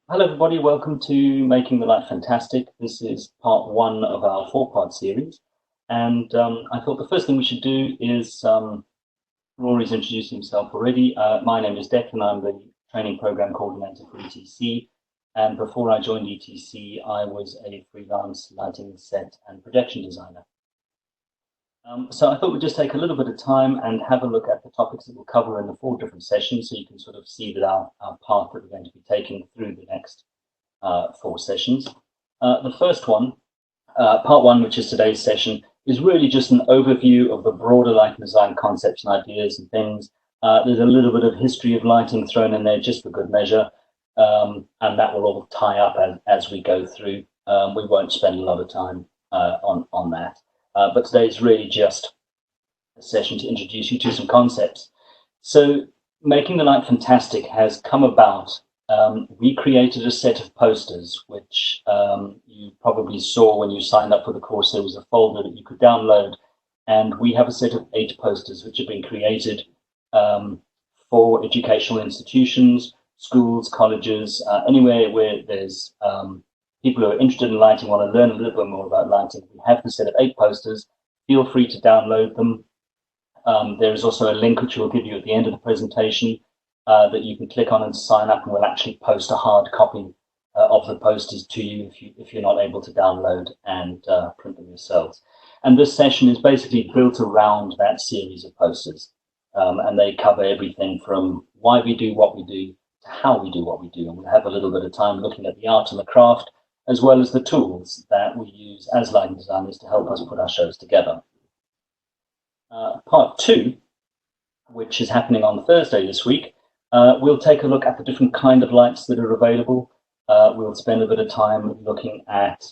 Hello, everybody. Welcome to Making the Light Fantastic. This is part one of our four-part series. And I thought the first thing we should do is Rory's introduced himself already. My name is Declan. I'm the training program coordinator for ETC. And before I joined ETC, I was a freelance lighting set and projection designer. So I thought we'd just take a little bit of time and have a look at the topics that we'll cover in the four different sessions so you can sort of see that our path that we're going to be taking through the next four sessions. The first one, part one, which is today's session, is really just an overview of the broader lighting design concepts and ideas and things. There's a little bit of history of lighting thrown in there just for good measure, and that will all tie up as we go through. We won't spend a lot of time on that. But today is really just a session to introduce you to some concepts. So Making the Light Fantastic has come about. We created a set of posters, which you probably saw when you signed up for the course. There was a folder that you could download, and we have a set of 8 posters which have been created for educational institutions, schools, colleges, anywhere where there's people who are interested in lighting, want to learn a little bit more about lighting. We have a set of 8 posters. Feel free to download them. There is also a link which we'll give you at the end of the presentation that you can click on and sign up, and we'll actually post a hard copy of the posters to you if you're not able to download and print them yourselves. And this session is basically built around that series of posters, and they cover everything from why we do what we do to how we do what we do. And we'll have a little bit of time looking at the art and the craft, as well as the tools that we use as lighting designers to help us put our shows together. Part two, which is happening on Thursday this week, we'll take a look at the different kind of lights that are available. We'll spend a bit of time looking at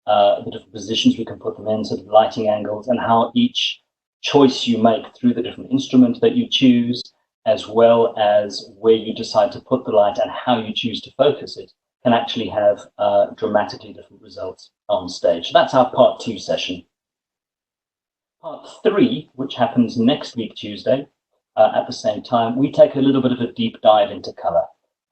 the different positions we can put them in, sort of lighting angles, and how each choice you make through the different instrument that you choose, as well as where you decide to put the light and how you choose to focus it, can actually have dramatically different results on stage. So that's our part 2 session. Part 3, which happens next week, Tuesday, at the same time, we take a little bit of a deep dive into color.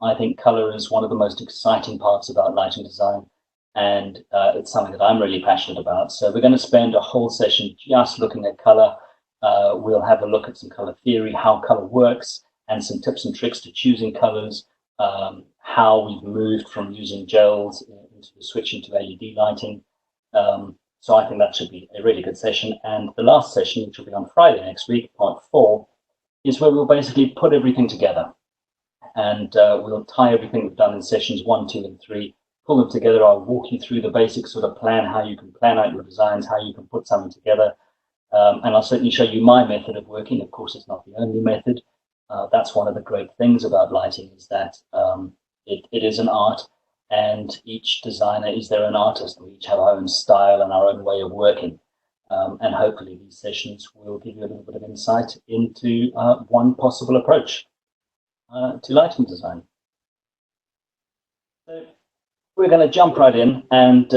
I think color is one of the most exciting parts about lighting design, and it's something that I'm really passionate about. So we're going to spend a whole session just looking at color. We'll have a look at some color theory, how color works, and some tips and tricks to choosing colors, how we've moved from using gels into switching to LED lighting. So I think that should be a really good session. And the last session, which will be on Friday next week, part 4, is where we'll basically put everything together. And we'll tie everything we've done in sessions 1, 2, and 3, pull them together. I'll walk you through the basic sort of plan, how you can plan out your designs, how you can put something together. And I'll certainly show you my method of working. Of course, it's not the only method. That's one of the great things about lighting, is that it is an art, and each designer is their own artist. We each have our own style and our own way of working. And hopefully these sessions will give you a little bit of insight into one possible approach to lighting design. So we're going to jump right in, and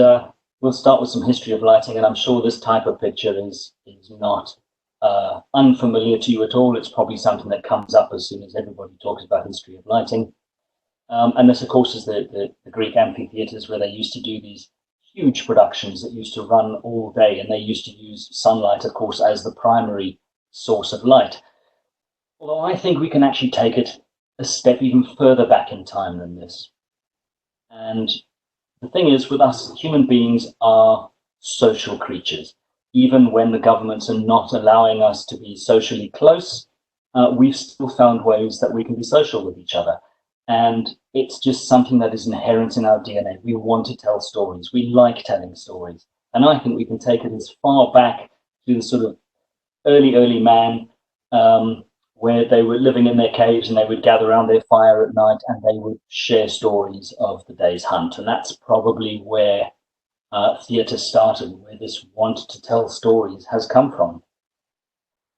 we'll start with some history of lighting. And I'm sure this type of picture is not unfamiliar to you at all. It's probably something that comes up as soon as everybody talks about history of lighting. And this, of course, is the Greek amphitheaters, where they used to do these huge productions that used to run all day, and they used to use sunlight, of course, as the primary source of light. Although I think we can actually take it a step even further back in time than this. And the thing is, with us, human beings are social creatures. Even when the governments are not allowing us to be socially close, we've still found ways that we can be social with each other. And it's just something that is inherent in our DNA. We want to tell stories. We like telling stories. And I think we can take it as far back to the sort of early man, where they were living in their caves and they would gather around their fire at night and they would share stories of the day's hunt. And that's probably where theatre started, where this want to tell stories has come from.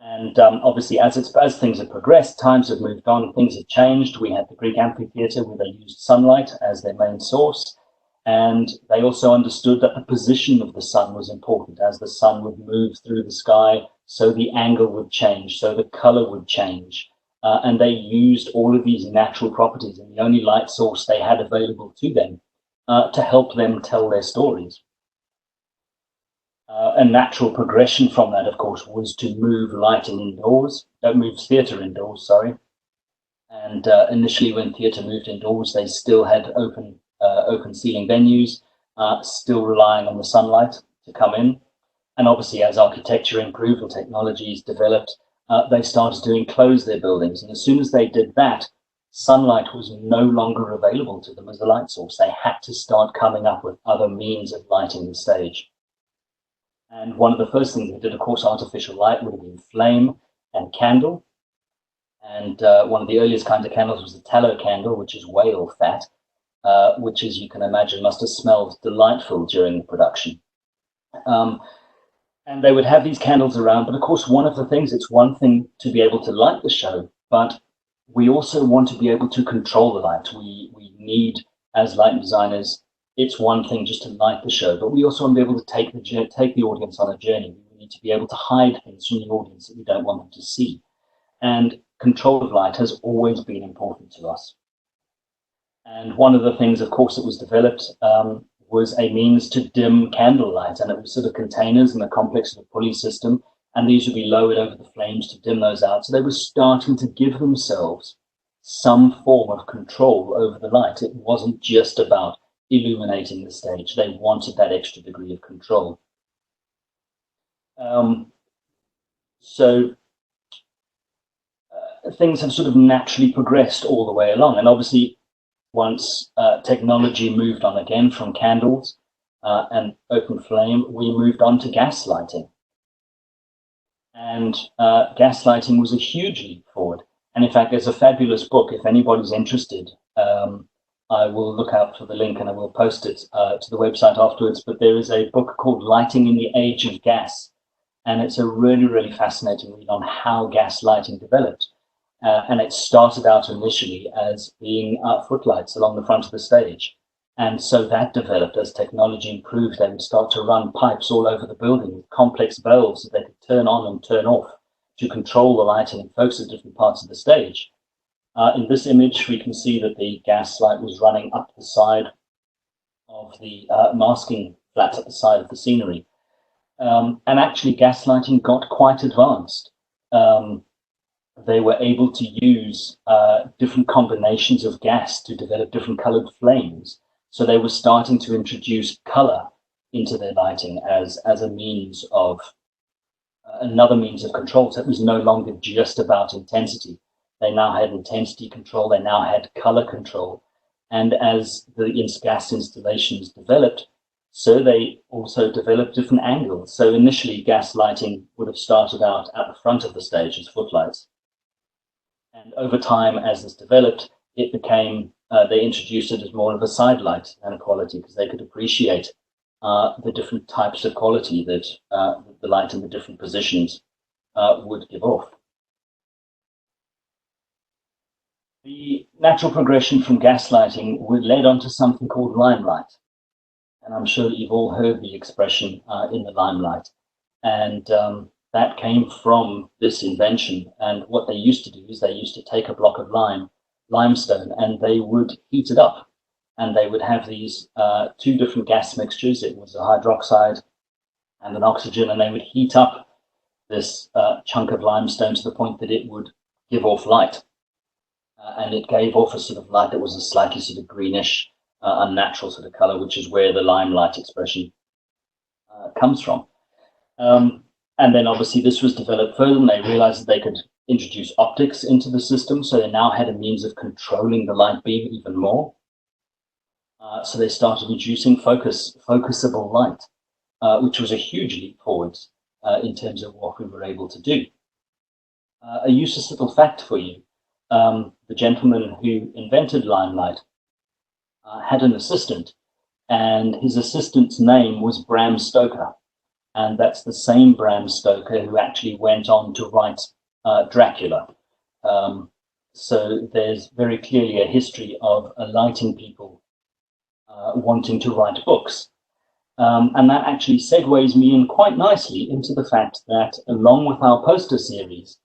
And obviously, as things have progressed, times have moved on, things have changed. We had the Greek amphitheatre, where they used sunlight as their main source. And they also understood that the position of the sun was important. As the sun would move through the sky, so the angle would change, so the color would change. and they used all of these natural properties and the only light source they had available to them to help them tell their stories. A natural progression from that, of course, was to move lighting indoors, move theatre indoors, sorry. And initially, when theatre moved indoors, they still had open ceiling venues, still relying on the sunlight to come in. And obviously, as architecture improved and technologies developed, they started to enclose their buildings. And as soon as they did that, sunlight was no longer available to them as a light source. They had to start coming up with other means of lighting the stage. And one of the first things they did, of course, artificial light would have been flame and candle. And one of the earliest kinds of candles was the tallow candle, which is whale fat, which, as you can imagine, must have smelled delightful during the production. And they would have these candles around. But of course, one of the things, it's one thing to be able to light the show, but we also want to be able to control the light. We need, as light designers, it's one thing just to light the show, but we also want to be able to take the audience on a journey. We need to be able to hide things from the audience that we don't want them to see. And control of light has always been important to us. And one of the things, of course, that was developed was a means to dim candlelight, and it was sort of containers in a complex sort of pulley system, and these would be lowered over the flames to dim those out. So they were starting to give themselves some form of control over the light. It wasn't just about illuminating the stage. They wanted that extra degree of control. Things have sort of naturally progressed all the way along. And obviously, once technology moved on again from candles and open flame, we moved on to gas lighting. And gas lighting was a huge leap forward. And in fact, there's a fabulous book. If anybody's interested, I will look out for the link and I will post it to the website afterwards. But there is a book called Lighting in the Age of Gas. And it's a really, really fascinating read on how gas lighting developed. And it started out initially as being footlights along the front of the stage. And so that developed as technology improved. They would start to run pipes all over the building with complex valves that they could turn on and turn off to control the lighting and focus at different parts of the stage. In this image, we can see that the gas light was running up the side of the masking flat at the side of the scenery. And actually, gas lighting got quite advanced. They were able to use different combinations of gas to develop different colored flames. So they were starting to introduce color into their lighting as a means of, another means of control. So it was no longer just about intensity. They now had intensity control. They now had color control. And as the gas installations developed, so they also developed different angles. So initially, gas lighting would have started out at the front of the stage as footlights. And over time, as this developed, it became, they introduced it as more of a side light and a quality because they could appreciate the different types of quality that the light in the different positions would give off. The natural progression from gas lighting led on to something called limelight. And I'm sure that you've all heard the expression in the limelight. And that came from this invention. And what they used to do is they used to take a block of limestone, and they would heat it up. And they would have these two different gas mixtures. It was a hydroxide and an oxygen, and they would heat up this chunk of limestone to the point that it would give off light. And it gave off a sort of light that was a slightly sort of greenish, unnatural sort of color, which is where the limelight expression comes from. And then obviously this was developed further, and they realized that they could introduce optics into the system. So they now had a means of controlling the light beam even more. So they started introducing focusable light, which was a huge leap forward in terms of what we were able to do. A useless little fact for you. The gentleman who invented limelight had an assistant, and his assistant's name was Bram Stoker. And that's the same Bram Stoker who actually went on to write Dracula. So there's very clearly a history of lighting people wanting to write books. And that actually segues me in quite nicely into the fact that along with our poster series,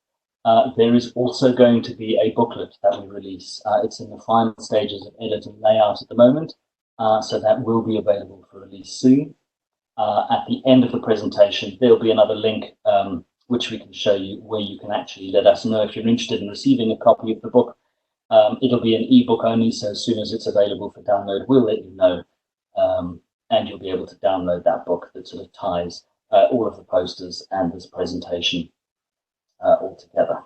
There is also going to be a booklet that we release. It's in the final stages of edit and layout at the moment, so that will be available for release soon. At the end of the presentation, there'll be another link which we can show you where you can actually let us know if you're interested in receiving a copy of the book. It'll be an ebook only, so as soon as it's available for download, we'll let you know. And you'll be able to download that book that sort of ties all of the posters and this presentation all together.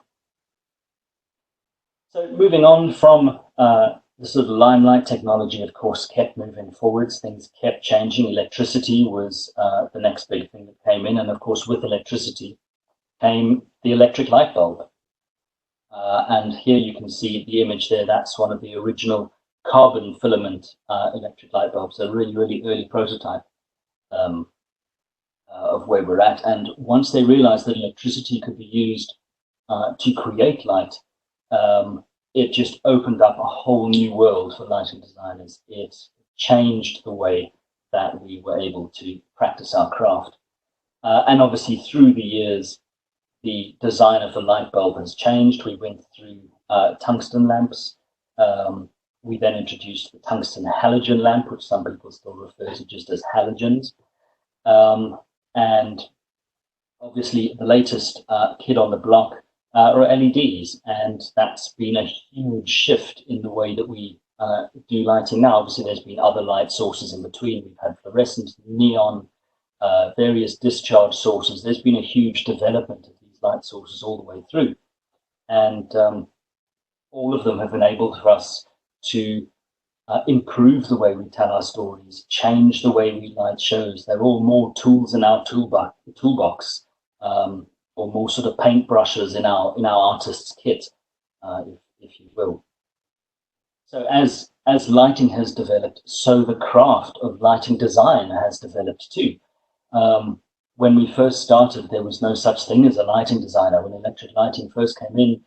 So moving on from the sort of limelight, technology, of course, kept moving forwards. Things kept changing. Electricity was the next big thing that came in. And of course, with electricity came the electric light bulb. And here you can see the image there. That's one of the original carbon filament electric light bulbs, a really, really early prototype of where we're at. And once they realized that electricity could be used to create light, it just opened up a whole new world for lighting designers. It changed the way that we were able to practice our craft. And obviously through the years, the design of the light bulb has changed. We went through tungsten lamps. We then introduced the tungsten halogen lamp, which some people still refer to just as halogens. And obviously the latest kid on the block are LEDs, and that's been a huge shift in the way that we do lighting now. Obviously there's been other light sources in between. We've had fluorescent, neon, various discharge sources. There's been a huge development of these light sources all the way through, and all of them have enabled for us to improve the way we tell our stories, change the way we light shows. They're all more tools in our toolbox, or more sort of paintbrushes in our artist's kit, if you will. So as lighting has developed, so the craft of lighting design has developed too. When we first started, there was no such thing as a lighting designer. When electric lighting first came in,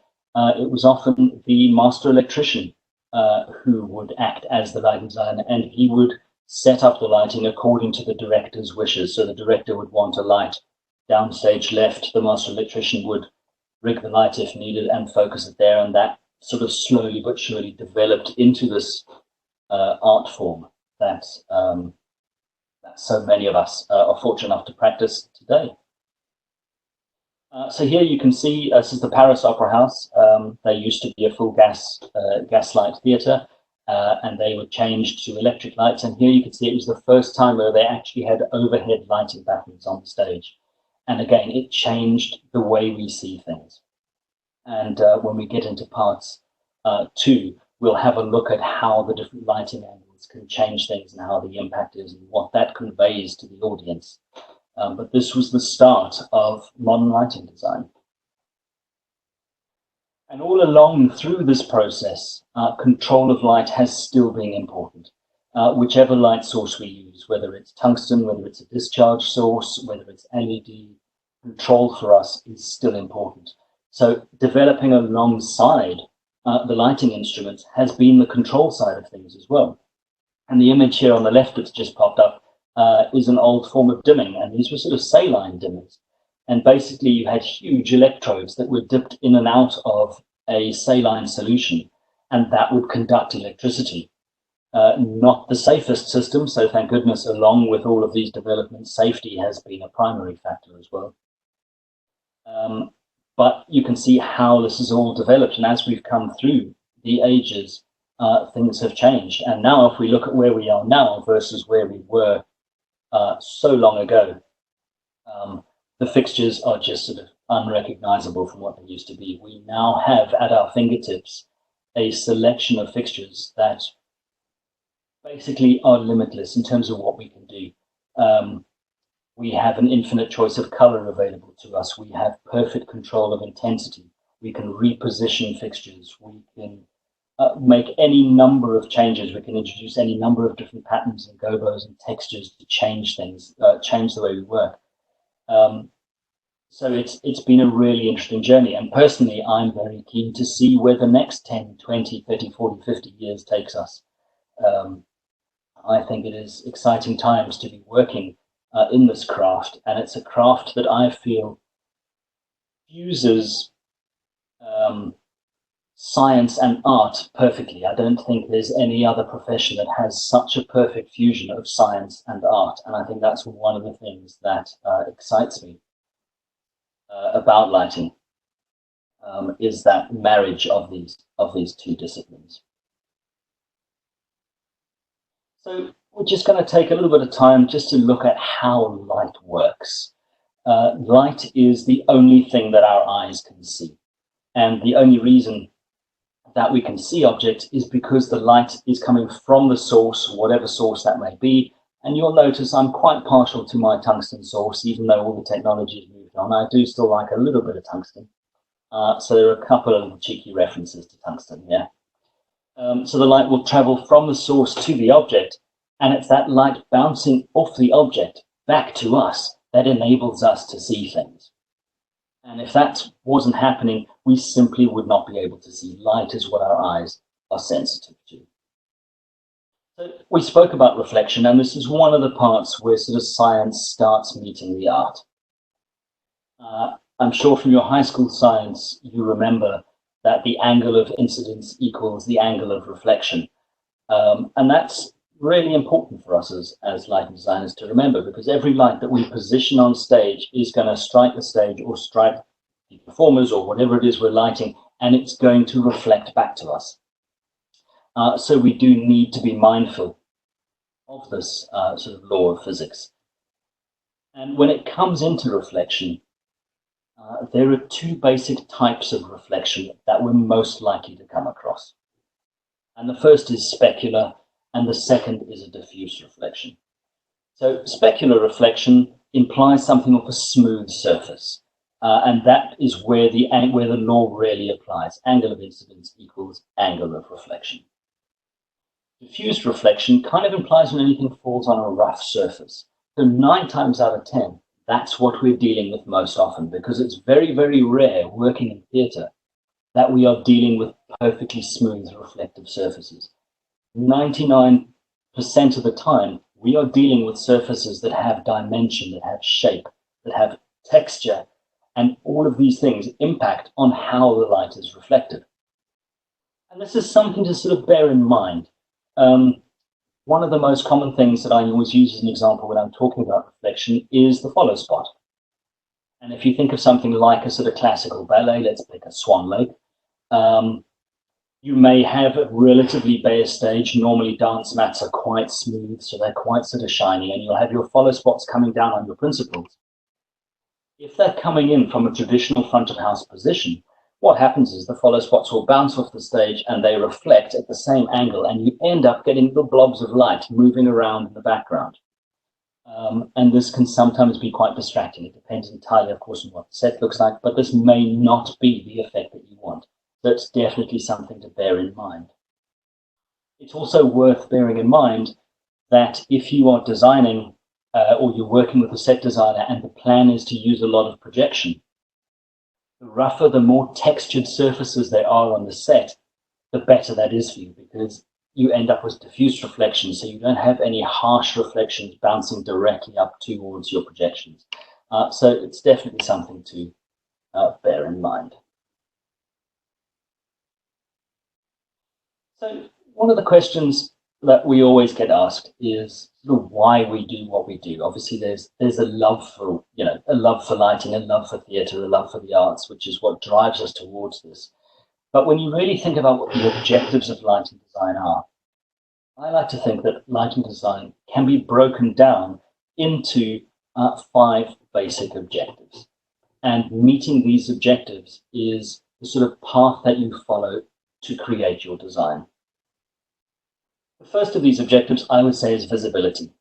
it was often the master electrician who would act as the lighting designer, and he would set up the lighting according to the director's wishes. So the director would want a light downstage left, the master electrician would rig the light if needed and focus it there, and that sort of slowly but surely developed into this art form that so many of us are fortunate enough to practice today. So here you can see this is the Paris Opera House. They used to be a full gaslight theatre, and they were changed to electric lights. And here you can see it was the first time where they actually had overhead lighting battens on the stage. And again, it changed the way we see things. And when we get into parts 2, we'll have a look at how the different lighting angles can change things and how the impact is and what that conveys to the audience. But this was the start of modern lighting design. And all along through this process, control of light has still been important. Whichever light source we use, whether it's tungsten, whether it's a discharge source, whether it's LED, control for us is still important. So developing alongside the lighting instruments has been the control side of things as well. And the image here on the left that's just popped up is an old form of dimming, and these were sort of saline dimmers. And basically you had huge electrodes that were dipped in and out of a saline solution, and that would conduct electricity. Not the safest system, so thank goodness, along with all of these developments, safety has been a primary factor as well. But you can see how this has all developed, and as we've come through the ages, things have changed. And now if we look at where we are now versus where we were so long ago, the fixtures are just sort of unrecognizable from what they used to be. We now have at our fingertips a selection of fixtures that basically are limitless in terms of what we can do. We have an infinite choice of color available to us. We have perfect control of intensity. We can reposition fixtures. We can make any number of changes. We can introduce any number of different patterns and gobos and textures to change things, change the way we work. So it's been a really interesting journey. And personally, I'm very keen to see where the next 10, 20, 30, 40, 50 years takes us. I think it is exciting times to be working in this craft. And it's a craft that I feel fuses science and art perfectly. I don't think there's any other profession that has such a perfect fusion of science and art, and I think that's one of the things that excites me about lighting, is that marriage of these two disciplines. So we're just going to take a little bit of time just to look at how light works. Light is the only thing that our eyes can see, and the only reason that we can see objects is because the light is coming from the source, whatever source that may be. And you'll notice I'm quite partial to my tungsten source, even though all the technology has moved on. I do still like a little bit of tungsten. So there are a couple of cheeky references to tungsten, yeah. So the light will travel from the source to the object, and it's that light bouncing off the object back to us that enables us to see things. And if that wasn't happening, we simply would not be able to see. Light is what our eyes are sensitive to. So we spoke about reflection, and this is one of the parts where sort of science starts meeting the art. I'm sure from your high school science, you remember that the angle of incidence equals the angle of reflection. And that's really important for us as lighting designers to remember, because every light that we position on stage is going to strike the stage or strike the performers or whatever it is we're lighting, and it's going to reflect back to us. So we do need to be mindful of this sort of law of physics. And when it comes into reflection, there are two basic types of reflection that we're most likely to come across. And the first is specular, and the second is a diffuse reflection. So specular reflection implies something of a smooth surface, and that is where the law really applies. Angle of incidence equals angle of reflection. Diffuse reflection kind of implies when anything falls on a rough surface. So 9 times out of 10, that's what we're dealing with most often, because it's very, very rare working in theatre that we are dealing with perfectly smooth reflective surfaces. 99% of the time, we are dealing with surfaces that have dimension, that have shape, that have texture, and all of these things impact on how the light is reflected. And this is something to sort of bear in mind. One of the most common things that I always use as an example when I'm talking about reflection is the follow spot. And if you think of something like a sort of classical ballet, let's pick a Swan Lake, you may have a relatively bare stage. Normally dance mats are quite smooth, so they're quite sort of shiny, and you'll have your follow spots coming down on your principals. If they're coming in from a traditional front of house position, what happens is the follow spots will bounce off the stage and they reflect at the same angle, and you end up getting little blobs of light moving around in the background. And this can sometimes be quite distracting. It depends entirely, of course, on what the set looks like, but this may not be the effect that you want. That's definitely something to bear in mind. It's also worth bearing in mind that if you are designing or you're working with a set designer and the plan is to use a lot of projection, the rougher, the more textured surfaces there are on the set, the better that is for you, because you end up with diffuse reflection, so you don't have any harsh reflections bouncing directly up towards your projections. So it's definitely something to bear in mind. So one of the questions that we always get asked is sort of why we do what we do. Obviously, there's a love for a love for lighting, a love for theatre, a love for the arts, which is what drives us towards this. But when you really think about what the objectives of lighting design are, I like to think that lighting design can be broken down into 5 basic objectives. And meeting these objectives is the sort of path that you follow to create your design. The first of these objectives, I would say, is visibility.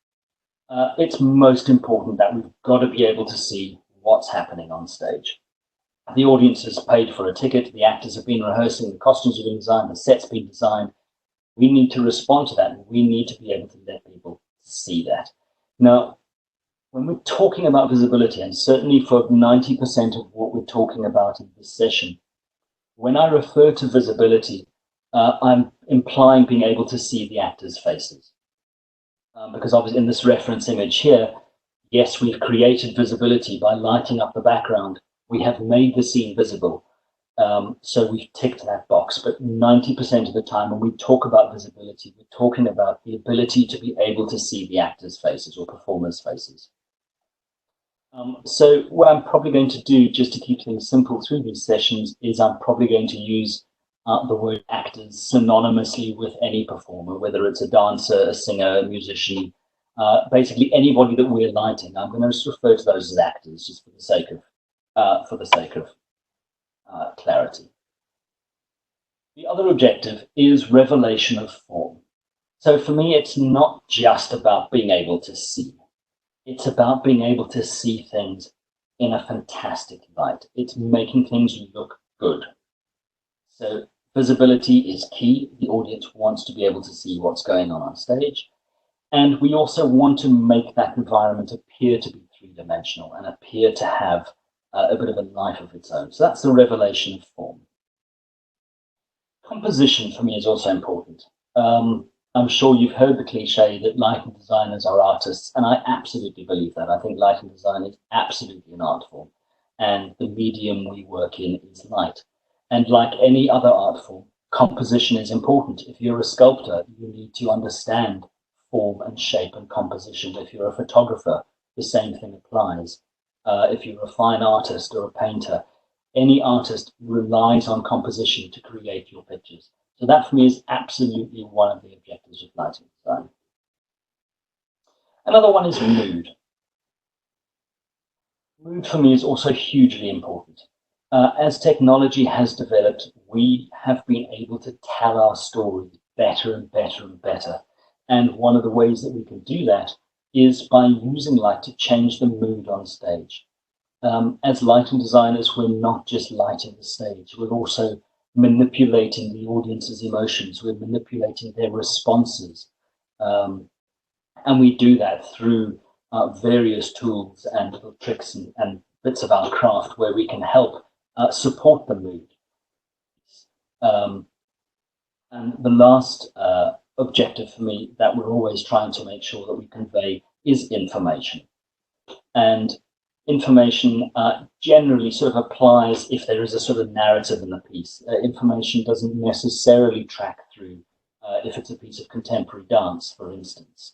It's most important that we've got to be able to see what's happening on stage. The audience has paid for a ticket, the actors have been rehearsing, the costumes have been designed, the set's been designed. We need to respond to that, and we need to be able to let people see that. Now, when we're talking about visibility, and certainly for 90% of what we're talking about in this session, when I refer to visibility, I'm implying being able to see the actors' faces. Because obviously in this reference image here, yes, we've created visibility by lighting up the background. We have made the scene visible. So we've ticked that box, but 90% of the time when we talk about visibility, we're talking about the ability to be able to see the actors' faces or performers' faces. So what I'm probably going to do, just to keep things simple through these sessions, is I'm probably going to use the word actors synonymously with any performer, whether it's a dancer, a singer, a musician, basically anybody that we're lighting. I'm going to just refer to those as actors, just for the sake of clarity. The other objective is revelation of form. So for me, it's not just about being able to see. It's about being able to see things in a fantastic light. It's making things look good. So visibility is key. The audience wants to be able to see what's going on stage. And we also want to make that environment appear to be three-dimensional and appear to have a bit of a life of its own. So that's the revelation of form. Composition for me is also important. I'm sure you've heard the cliche that lighting designers are artists, and I absolutely believe that. I think lighting design is absolutely an art form, and the medium we work in is light. And like any other art form, composition is important. If you're a sculptor, you need to understand form and shape and composition. If you're a photographer, the same thing applies. If you're a fine artist or a painter, any artist relies on composition to create your pictures. So that for me is absolutely one of the objectives of lighting design. Another one is mood. Mood for me is also hugely important. As technology has developed, we have been able to tell our story better and better and better. And one of the ways that we can do that is by using light to change the mood on stage. As lighting designers, we're not just lighting the stage, we're also manipulating the audience's emotions, we're manipulating their responses. And we do that through various tools and little tricks and bits of our craft where we can help support the mood. And the last objective for me that we're always trying to make sure that we convey is information. And information generally sort of applies if there is a sort of narrative in the piece. Information doesn't necessarily track through if it's a piece of contemporary dance, for instance.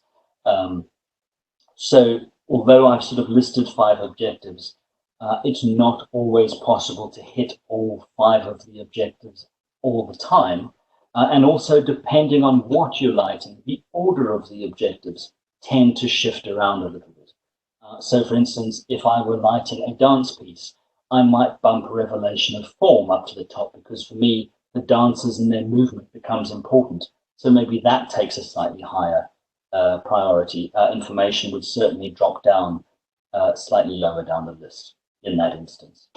So although I've sort of listed 5 objectives, it's not always possible to hit all 5 of the objectives all the time. And also, depending on what you're lighting, the order of the objectives tend to shift around a little bit. So for instance, if I were lighting a dance piece, I might bump revelation of form up to the top, because for me, the dancers and their movement becomes important. So maybe that takes a slightly higher priority. Information would certainly drop down slightly lower down the list in that instance.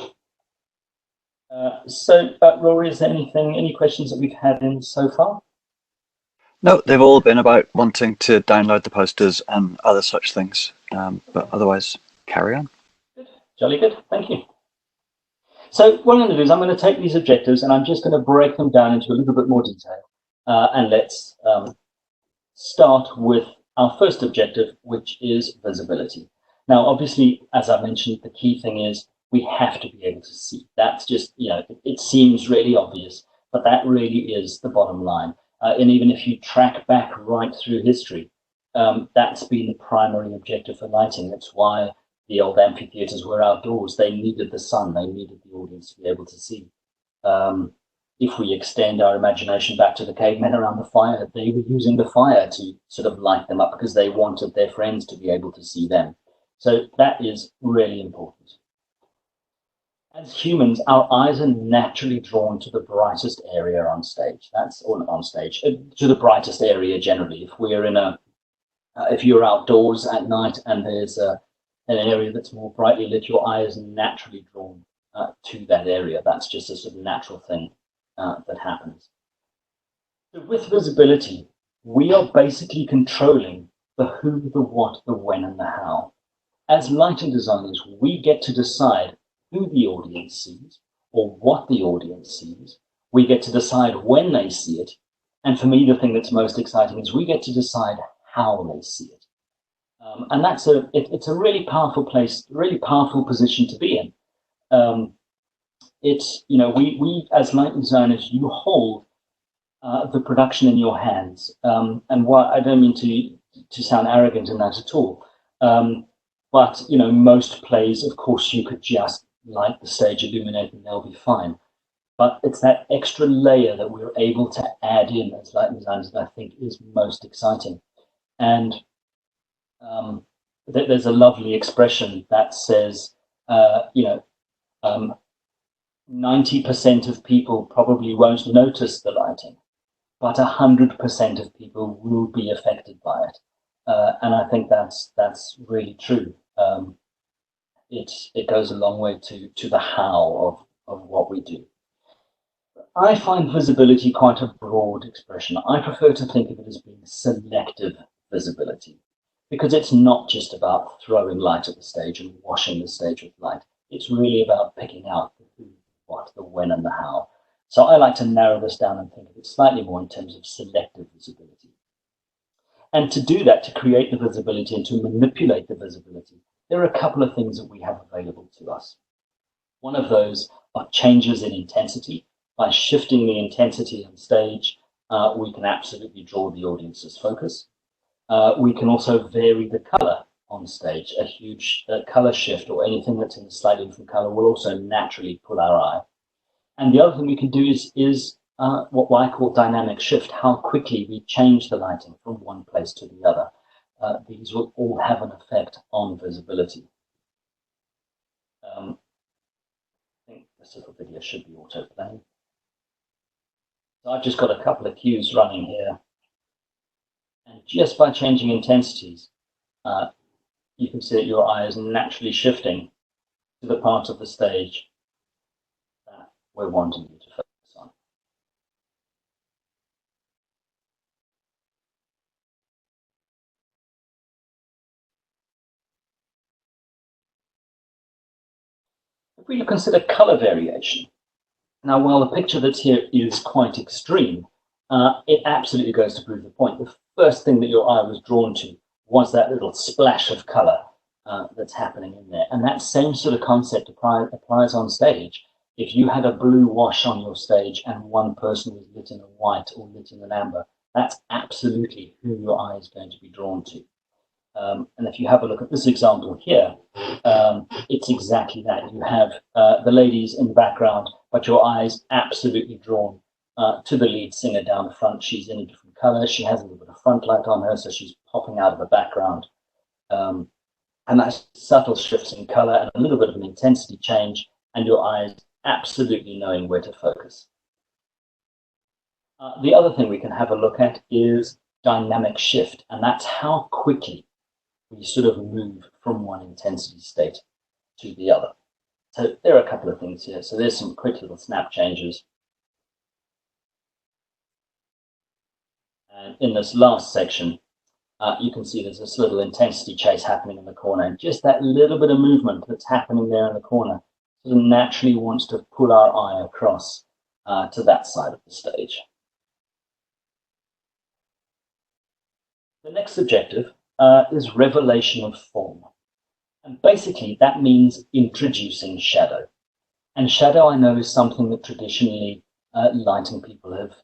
So Rory, is there any questions that we've had in so far? No, they've all been about wanting to download the posters and other such things, but otherwise, carry on. Good. Jolly good, thank you. So what I'm going to do is I'm going to take these objectives and I'm just going to break them down into a little bit more detail. And let's start with our first objective, which is visibility. Now, obviously, as I mentioned, the key thing is we have to be able to see. That's just, it seems really obvious, but that really is the bottom line. And even if you track back right through history, that's been the primary objective for lighting. That's why the old amphitheaters were outdoors. They needed the sun. They needed the audience to be able to see. If we extend our imagination back to the cavemen around the fire, they were using the fire to sort of light them up because they wanted their friends to be able to see them. So that is really important. As humans, our eyes are naturally drawn to the brightest area on stage. To the brightest area generally. If we're if you're outdoors at night and there's an area that's more brightly lit, your eye is naturally drawn to that area. That's just a sort of natural thing that happens. So with visibility, we are basically controlling the who, the what, the when, and the how. As lighting designers, we get to decide who the audience sees or what the audience sees. We get to decide when they see it. And for me, the thing that's most exciting is we get to decide how they see it. And that's it's a really powerful place, really powerful position to be in. it's, you know, we as light designers, you hold the production in your hands. And what I don't mean to sound arrogant in that at all. But you know, most plays, of course, you could just light the stage, illuminate, and they'll be fine. But it's that extra layer that we're able to add in as light designers that I think is most exciting. And there's a lovely expression that says, you know, 90% of people probably won't notice the lighting, but 100% of people will be affected by it. And I think that's really true. It goes a long way to the how of what we do. I find visibility quite a broad expression. I prefer to think of it as being selective visibility, because it's not just about throwing light at the stage and washing the stage with light. It's really about picking out the who, what, the when, and the how. So I like to narrow this down and think of it slightly more in terms of selective visibility. And to do that, to create the visibility and to manipulate the visibility, there are a couple of things that we have available to us. One of those are changes in intensity. By shifting the intensity on stage, we can absolutely draw the audience's focus. We can also vary the color on stage. A huge color shift or anything that's in a slightly different color will also naturally pull our eye. And the other thing we can do is what I call dynamic shift, how quickly we change the lighting from one place to the other. These will all have an effect on visibility. I think this little video should be auto-playing. So I've just got a couple of cues running here. And just by changing intensities, you can see that your eye is naturally shifting to the part of the stage that we're wanting you to focus on. If we consider color variation, now while the picture that's here is quite extreme, it absolutely goes to prove the point. The first thing that your eye was drawn to was that little splash of color that's happening in there. And that same sort of concept applies on stage. If you had a blue wash on your stage and one person was lit in a white or lit in an amber, that's absolutely who your eye is going to be drawn to. And if you have a look at this example here, it's exactly that. You have the ladies in the background, but your eye's absolutely drawn to the lead singer down the front. She's in a different color. She has a little bit of front light on her, so she's popping out of the background. And that's subtle shifts in color and a little bit of an intensity change, and your eyes absolutely knowing where to focus. The other thing we can have a look at is dynamic shift, and that's how quickly we sort of move from one intensity state to the other. So there are a couple of things here. So there's some quick little snap changes. And in this last section, you can see there's this little intensity chase happening in the corner. And just that little bit of movement that's happening there in the corner sort of naturally wants to pull our eye across to that side of the stage. The next objective is revelation of form. And basically that means introducing shadow. And shadow, I know, is something that traditionally lighting people have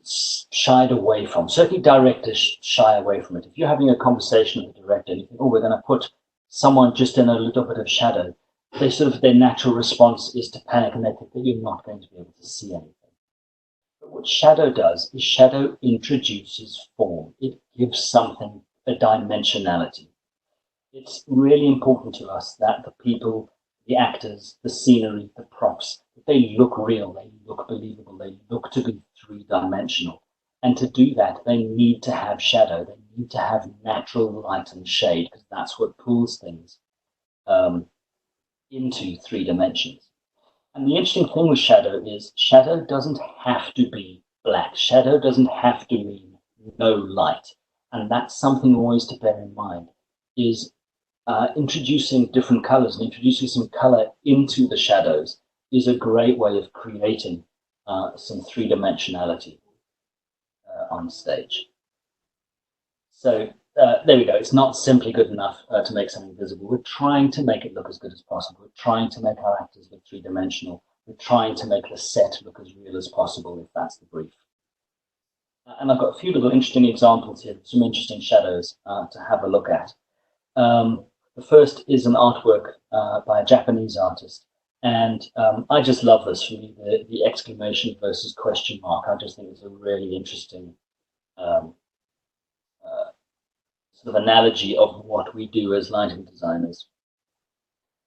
shied away from. Certainly directors shy away from it. If you're having a conversation with a director and you think, oh, we're going to put someone just in a little bit of shadow, their natural response is to panic and they think that you're not going to be able to see anything. But what shadow does is shadow introduces form. It gives something a dimensionality. It's really important to us that the people, the actors, the scenery, the props, they look real, they look believable, they look to be three-dimensional. And to do that, they need to have shadow, they need to have natural light and shade, because that's what pulls things into 3 dimensions. And the interesting thing with shadow is shadow doesn't have to be black. Shadow doesn't have to mean no light. And that's something always to bear in mind, is introducing different colors and introducing some color into the shadows is a great way of creating some 3-dimensionality on stage. So there we go. It's not simply good enough to make something visible. We're trying to make it look as good as possible. We're trying to make our actors look three-dimensional. We're trying to make the set look as real as possible, if that's the brief. And I've got a few little interesting examples here, some interesting shadows to have a look at. The first is an artwork by a Japanese artist. And I just love this, really, the exclamation versus question mark. I just think it's a really interesting sort of analogy of what we do as lighting designers.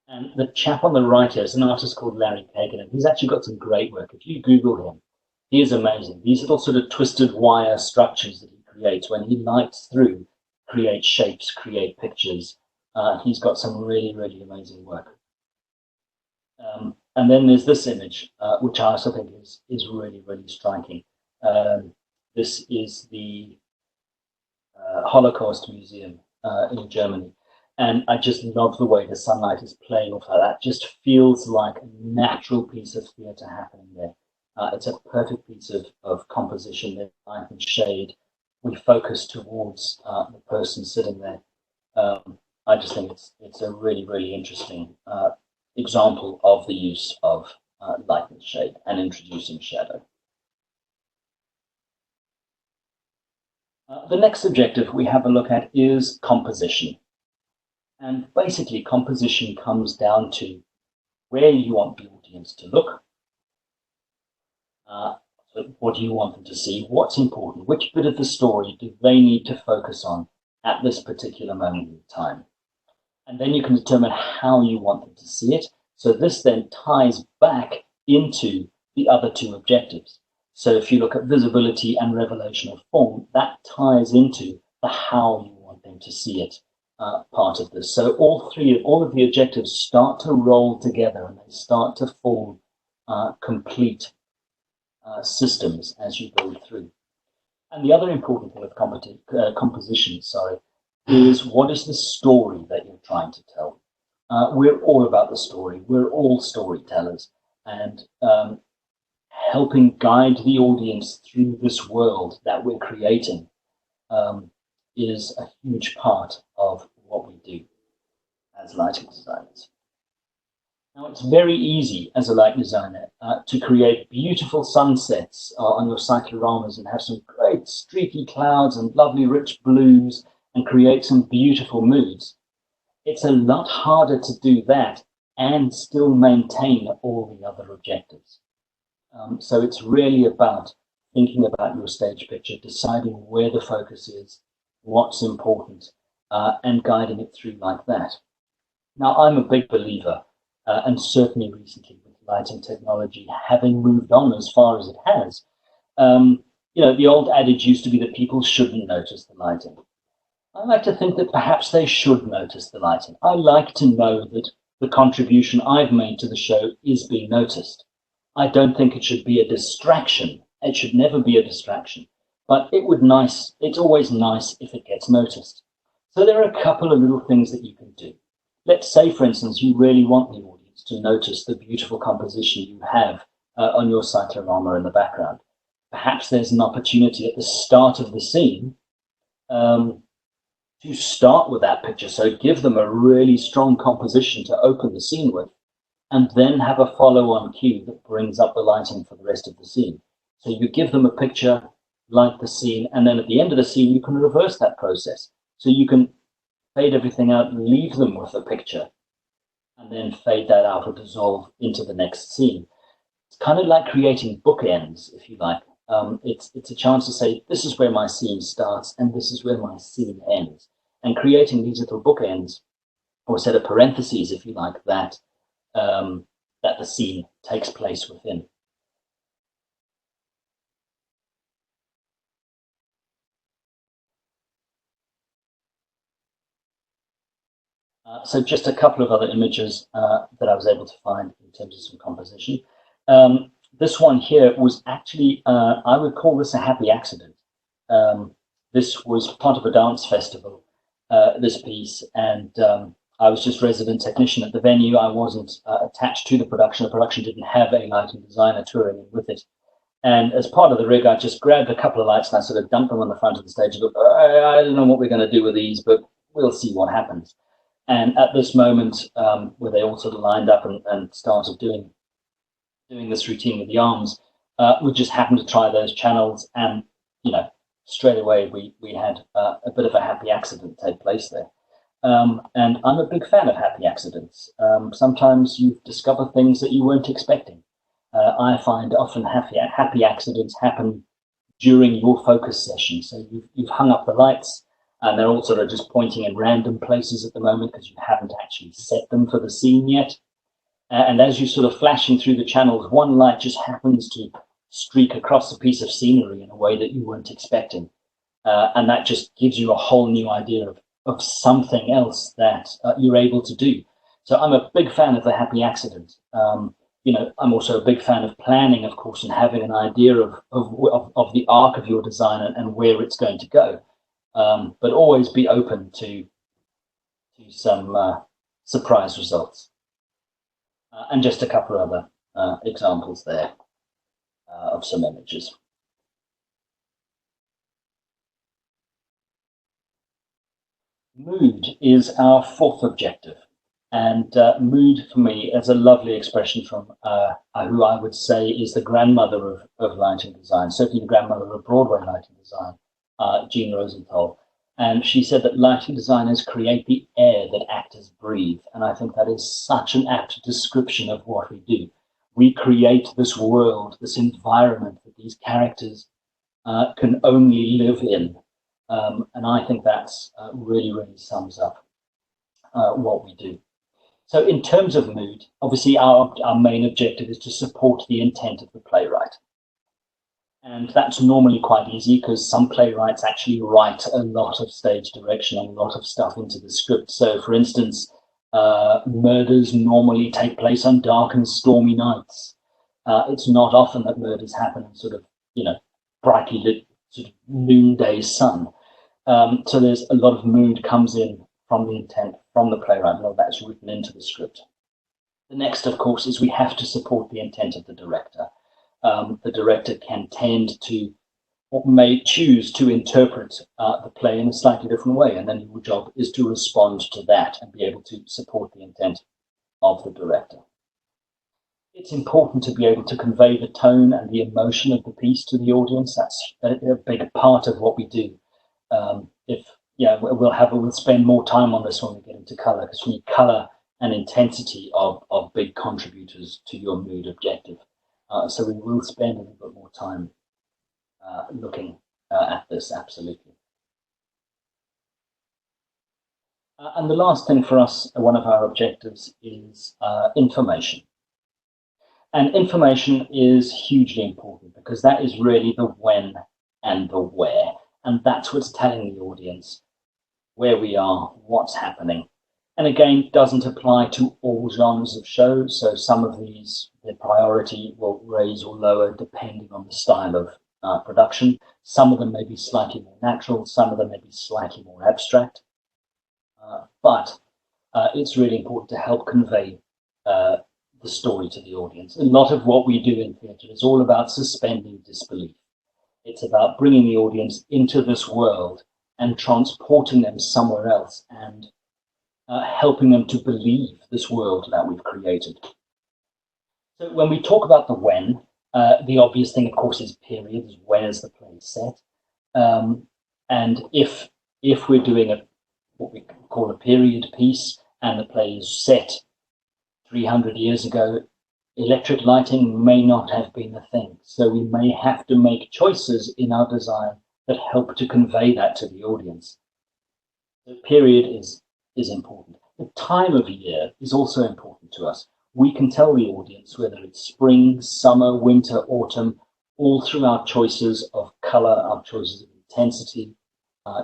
And the chap on the right here is an artist called Larry Kagan, and he's actually got some great work. If you Google him, he is amazing. These little sort of twisted wire structures that he creates when he lights through, create shapes, create pictures. He's got some really, really amazing work. And then there's this image, which I also think is really, really striking. This is the Holocaust Museum in Germany. And I just love the way the sunlight is playing off that. Just feels like a natural piece of theatre happening there. It's a perfect piece of composition, there's light and shade. We focus towards the person sitting there. I just think it's a really, really interesting example of the use of light and shade and introducing shadow. The next objective we have a look at is composition. And basically, composition comes down to where you want the audience to look, what do you want them to see, what's important, which bit of the story do they need to focus on at this particular moment in time. And then you can determine how you want them to see it. So this then ties back into the other two objectives. So if you look at visibility and revelation of form, that ties into the how you want them to see it part of this. So all of the objectives start to roll together and they start to form complete systems as you go through. And the other important thing with composition, is what is the story that you're trying to tell? We're all about the story. We're all storytellers, and helping guide the audience through this world that we're creating is a huge part of what we do as lighting designers. Now, it's very easy as a light designer to create beautiful sunsets on your cycloramas and have some great streaky clouds and lovely rich blues and create some beautiful moods. It's a lot harder to do that and still maintain all the other objectives. So it's really about thinking about your stage picture, deciding where the focus is, what's important, and guiding it through like that. Now, I'm a big believer, and certainly recently with lighting technology having moved on as far as it has, the old adage used to be that people shouldn't notice the lighting. I like to think that perhaps they should notice the lighting. I like to know that the contribution I've made to the show is being noticed. I don't think it should be a distraction. It should never be a distraction. But it's always nice if it gets noticed. So there are a couple of little things that you can do. Let's say, for instance, you really want the audience to notice the beautiful composition you have on your cyclorama in the background. Perhaps there's an opportunity at the start of the scene to start with that picture. So give them a really strong composition to open the scene with, and then have a follow-on cue that brings up the lighting for the rest of the scene. So you give them a picture, light the scene, and then at the end of the scene, you can reverse that process. So you can fade everything out and leave them with a picture, and then fade that out or dissolve into the next scene. It's kind of like creating bookends, if you like. It's a chance to say, this is where my scene starts, and this is where my scene ends. And creating these little bookends, or a set of parentheses, if you like, that the scene takes place within. So just a couple of other images that I was able to find in terms of some composition. This one here was actually, I would call this a happy accident. This was part of a dance festival, this piece, and I was just resident technician at the venue. I wasn't attached to the production. The production didn't have a lighting designer touring with it. And as part of the rig, I just grabbed a couple of lights and I sort of dumped them on the front of the stage. And look, I don't know what we're going to do with these, but we'll see what happens. And at this moment, where they all sort of lined up and started doing this routine with the arms, we just happened to try those channels, and straight away we had a bit of a happy accident take place there. And I'm a big fan of happy accidents. Sometimes you discover things that you weren't expecting. I find often happy accidents happen during your focus session. So you've hung up the lights, and they're all sort of just pointing in random places at the moment because you haven't actually set them for the scene yet. And as you're sort of flashing through the channels, one light just happens to streak across a piece of scenery in a way that you weren't expecting. And that just gives you a whole new idea of something else that you're able to do. So I'm a big fan of the happy accident. I'm also a big fan of planning, of course, and having an idea of the arc of your design and where it's going to go. But always be open to some surprise results. And just a couple of other examples there of some images. Mood is our fourth objective. And mood for me is a lovely expression from who I would say is the grandmother of lighting design, certainly the grandmother of Broadway lighting design, Jean Rosenthal. And she said that lighting designers create the air that actors breathe. And I think that is such an apt description of what we do. We create this world, this environment that these characters can only live in. And I think that's really, really sums up what we do. So in terms of mood, obviously our main objective is to support the intent of the playwright. And that's normally quite easy because some playwrights actually write a lot of stage direction and a lot of stuff into the script. So for instance, murders normally take place on dark and stormy nights. It's not often that murders happen in sort of, brightly lit sort of noonday sun. So there's a lot of mood comes in from the intent from the playwright, a lot of that's written into the script. The next, of course, is we have to support the intent of the director. The director can tend to, or may choose to interpret the play in a slightly different way, and then your job is to respond to that and be able to support the intent of the director. It's important to be able to convey the tone and the emotion of the piece to the audience. That's a big part of what we do. We'll spend more time on this when we get into color, because we color and intensity of big contributors to your mood objective. So we will spend a little bit more time looking at this, absolutely. And the last thing for us, one of our objectives is information. And information is hugely important because that is really the when and the where. And that's what's telling the audience where we are, what's happening. And again, doesn't apply to all genres of shows. So some of these, the priority will raise or lower depending on the style of production. Some of them may be slightly more natural, some of them may be slightly more abstract. But it's really important to help convey the story to the audience. A lot of what we do in theatre is all about suspending disbelief. It's about bringing the audience into this world and transporting them somewhere else and helping them to believe this world that we've created. So when we talk about the when, the obvious thing, of course, is period. When is the play set? And if we're doing what we call a period piece and the play is set 300 years ago, electric lighting may not have been a thing. So we may have to make choices in our design that help to convey that to the audience. The period is important. The time of year is also important to us. We can tell the audience whether it's spring, summer, winter, autumn, all through our choices of color, our choices of intensity,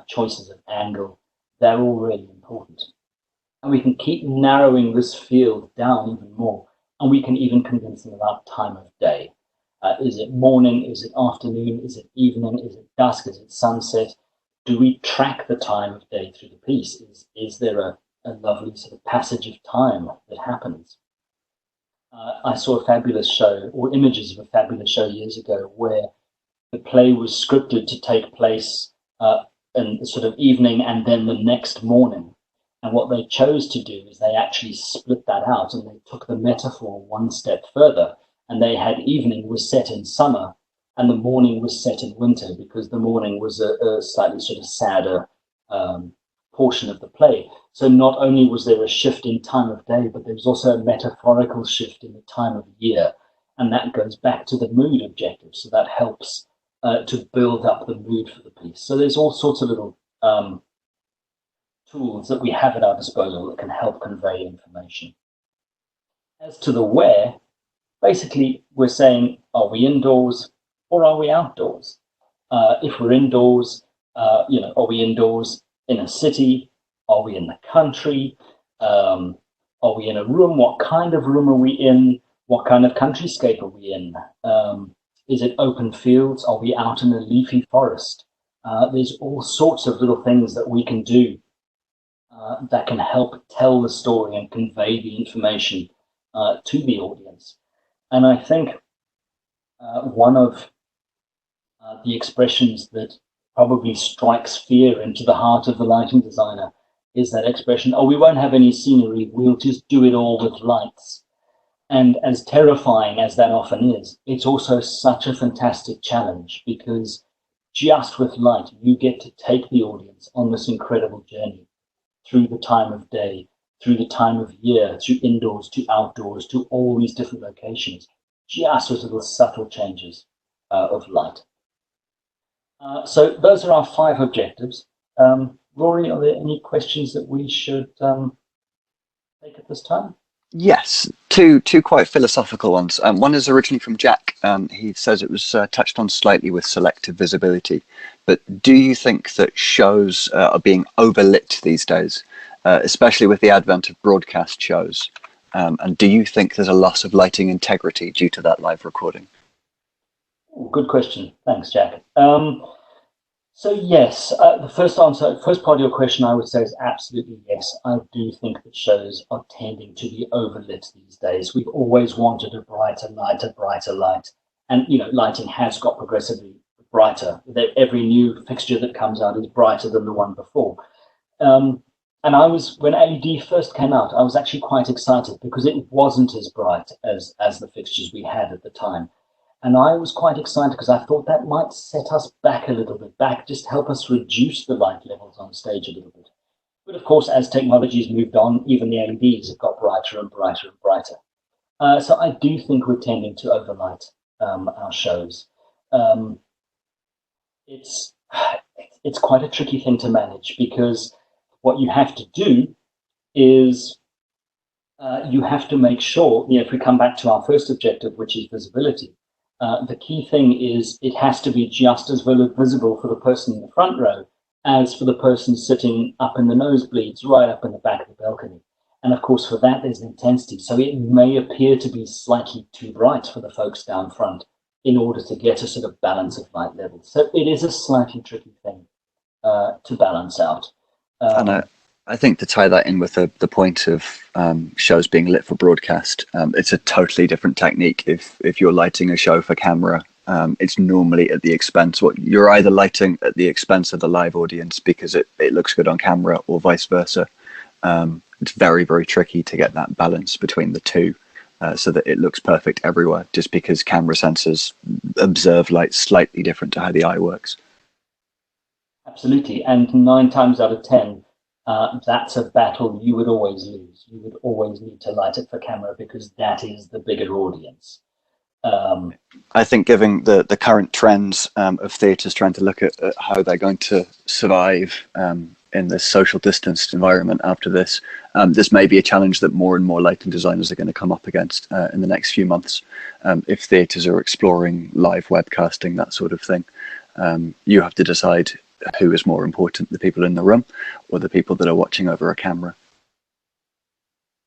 choices of angle. They're all really important. And we can keep narrowing this field down even more. And we can even convince them about time of day. Is it morning? Is it afternoon? Is it evening? Is it dusk? Is it sunset? Do we track the time of day through the piece? Is there a lovely sort of passage of time that happens? I saw a fabulous show, or images of a fabulous show years ago, where the play was scripted to take place in the sort of evening and then the next morning. And what they chose to do is they actually split that out and they took the metaphor one step further. And they had evening was set in summer and the morning was set in winter because the morning was a slightly sort of sadder um, portion of the play. So not only was there a shift in time of day, but there was also a metaphorical shift in the time of year. And that goes back to the mood objective. So that helps to build up the mood for the piece. So there's all sorts of little tools that we have at our disposal that can help convey information. As to the where, basically we're saying, are we indoors or are we outdoors? If we're indoors, are we indoors in a city? Are we in the country? Are we in a room? What kind of room are we in? What kind of countryscape are we in? Is it open fields? Are we out in a leafy forest? There's all sorts of little things that we can do that can help tell the story and convey the information to the audience. And I think one of the expressions that probably strikes fear into the heart of the lighting designer is that expression, oh, we won't have any scenery, we'll just do it all with lights. And as terrifying as that often is, it's also such a fantastic challenge because just with light, you get to take the audience on this incredible journey through the time of day, through the time of year, through indoors, to outdoors, to all these different locations, just with little subtle changes of light. So those are our 5 objectives. Rory, are there any questions that we should take at this time? Yes, two quite philosophical ones. One is originally from Jack. He says it was touched on slightly with selective visibility, but do you think that shows are being overlit these days, especially with the advent of broadcast shows? And do you think there's a loss of lighting integrity due to that live recording? Ooh, good question. Thanks, Jack. So yes, the first part of your question, I would say is absolutely yes. I do think that shows are tending to be overlit these days. We've always wanted a brighter light, and lighting has got progressively brighter. Every new fixture that comes out is brighter than the one before. And when LED first came out, I was actually quite excited because it wasn't as bright as the fixtures we had at the time. And I was quite excited because I thought that might set us back a little bit, just help us reduce the light levels on stage a little bit. But of course, as technology's moved on, even the LEDs have got brighter and brighter and brighter. So I do think we're tending to overlight our shows. It's it's quite a tricky thing to manage because what you have to do is you have to make sure, if we come back to our first objective, which is visibility, the key thing is it has to be just as visible for the person in the front row as for the person sitting up in the nosebleeds, right up in the back of the balcony. And of course, for that, there's intensity. So it may appear to be slightly too bright for the folks down front in order to get a sort of balance of light levels. So it is a slightly tricky thing to balance out. And I think to tie that in with the point of shows being lit for broadcast, it's a totally different technique. If you're lighting a show for camera, it's normally at the expense. You're either lighting at the expense of the live audience because it looks good on camera, or vice versa. It's very, very tricky to get that balance between the two, so that it looks perfect everywhere. Just because camera sensors observe light slightly different to how the eye works. Absolutely, and 9 times out of 10. That's a battle you would always lose. You would always need to light it for camera because that is the bigger audience. I think given the current trends of theatres trying to look at how they're going to survive in this social distanced environment after this, this may be a challenge that more and more lighting designers are going to come up against in the next few months. If theatres are exploring live webcasting, that sort of thing, you have to decide who is more important, the people in the room or the people that are watching over a camera.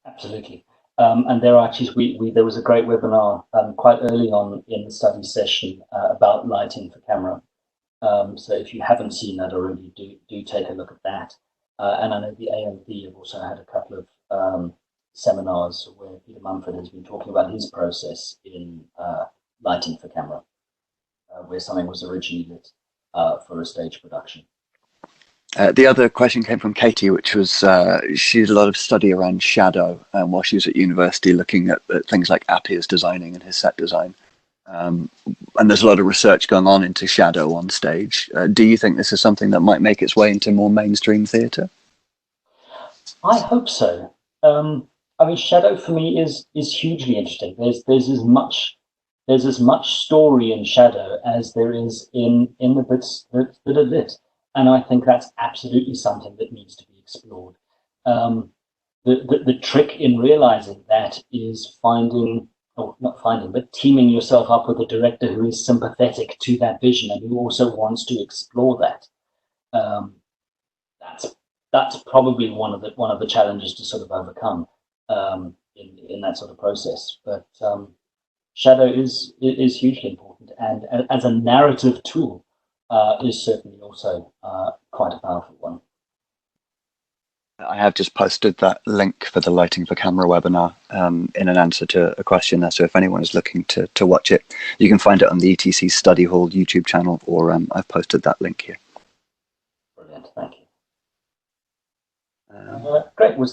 Absolutely. And there there was a great webinar quite early on in the study session about lighting for camera. So if you haven't seen that already, do take a look at that. And I know the AMD have also had a couple of seminars where Peter Mumford has been talking about his process in lighting for camera, where something was originally lit for a stage production. The other question came from Katie, which was she did a lot of study around shadow while she was at university, looking at things like Appier's designing and his set design. And there's a lot of research going on into shadow on stage. Do you think this is something that might make its way into more mainstream theatre? I hope so. I mean, shadow for me is hugely interesting. There's as much story in shadow as there is in the bits that are lit, and I think that's absolutely something that needs to be explored. The trick in realizing that is finding, or not finding, but teaming yourself up with a director who is sympathetic to that vision and who also wants to explore that. That's probably one of the challenges to sort of overcome in that sort of process. But shadow is hugely important, and as a narrative tool is certainly also quite a powerful one. I have just posted that link for the Lighting for Camera webinar in an answer to a question there. So if anyone is looking to watch it, you can find it on the ETC Study Hall YouTube channel, or I've posted that link here. Brilliant, thank you. Great. Was